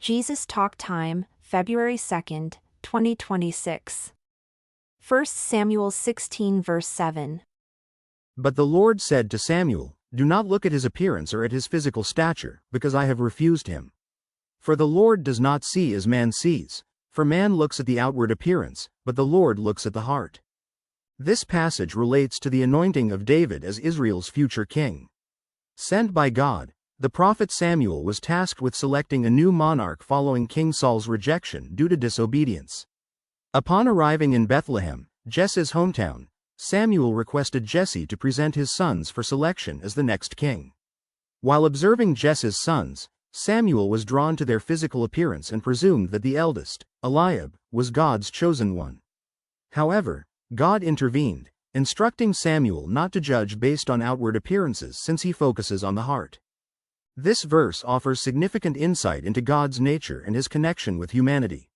Jesus Talk Time, February 2nd, 2026. 1 Samuel 16 verse 7. But the Lord said to Samuel, "Do not look at his appearance or at his physical stature, because I have refused him. For the Lord does not see as man sees, for man looks at the outward appearance, but the Lord looks at the heart." This passage relates to the anointing of David as Israel's future king. Sent by God, the prophet Samuel was tasked with selecting a new monarch following King Saul's rejection due to disobedience. Upon arriving in Bethlehem, Jesse's hometown, Samuel requested Jesse to present his sons for selection as the next king. While observing Jesse's sons, Samuel was drawn to their physical appearance and presumed that the eldest, Eliab, was God's chosen one. However, God intervened, instructing Samuel not to judge based on outward appearances since he focuses on the heart. This verse offers significant insight into God's nature and his connection with humanity.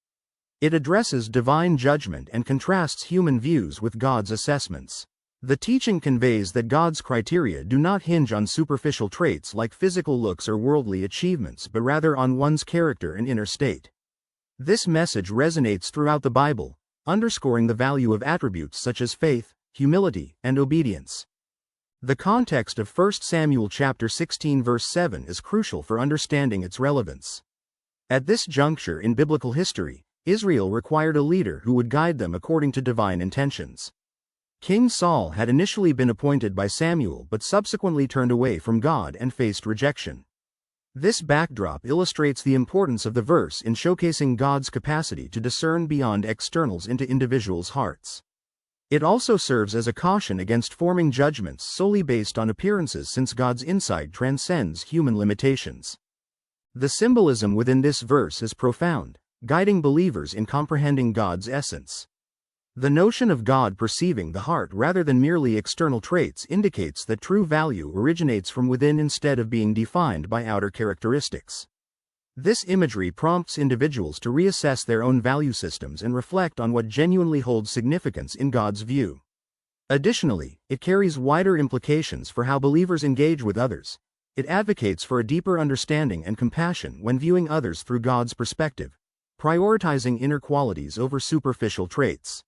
It addresses divine judgment and contrasts human views with God's assessments. The teaching conveys that God's criteria do not hinge on superficial traits like physical looks or worldly achievements but rather on one's character and inner state. This message resonates throughout the Bible, underscoring the value of attributes such as faith, humility, and obedience. The context of 1 Samuel chapter 16 verse 7 is crucial for understanding its relevance. At this juncture in biblical history, Israel required a leader who would guide them according to divine intentions. King Saul had initially been appointed by Samuel but subsequently turned away from God and faced rejection. This backdrop illustrates the importance of the verse in showcasing God's capacity to discern beyond externals into individuals' hearts. It also serves as a caution against forming judgments solely based on appearances since God's insight transcends human limitations. The symbolism within this verse is profound, guiding believers in comprehending God's essence. The notion of God perceiving the heart rather than merely external traits indicates that true value originates from within instead of being defined by outer characteristics. This imagery prompts individuals to reassess their own value systems and reflect on what genuinely holds significance in God's view. Additionally, it carries wider implications for how believers engage with others. It advocates for a deeper understanding and compassion when viewing others through God's perspective, prioritizing inner qualities over superficial traits.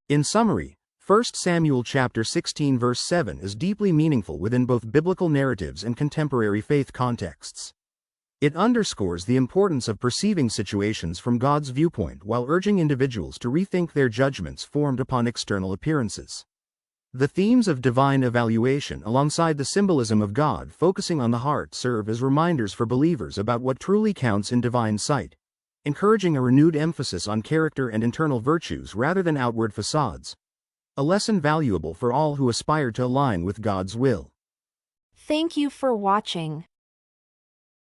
In summary, 1 Samuel chapter 16 verse 7 is deeply meaningful within both biblical narratives and contemporary faith contexts. It underscores the importance of perceiving situations from God's viewpoint while urging individuals to rethink their judgments formed upon external appearances. The themes of divine evaluation alongside the symbolism of God focusing on the heart serve as reminders for believers about what truly counts in divine sight, encouraging a renewed emphasis on character and internal virtues rather than outward facades. A lesson valuable for all who aspire to align with God's will. Thank you for watching.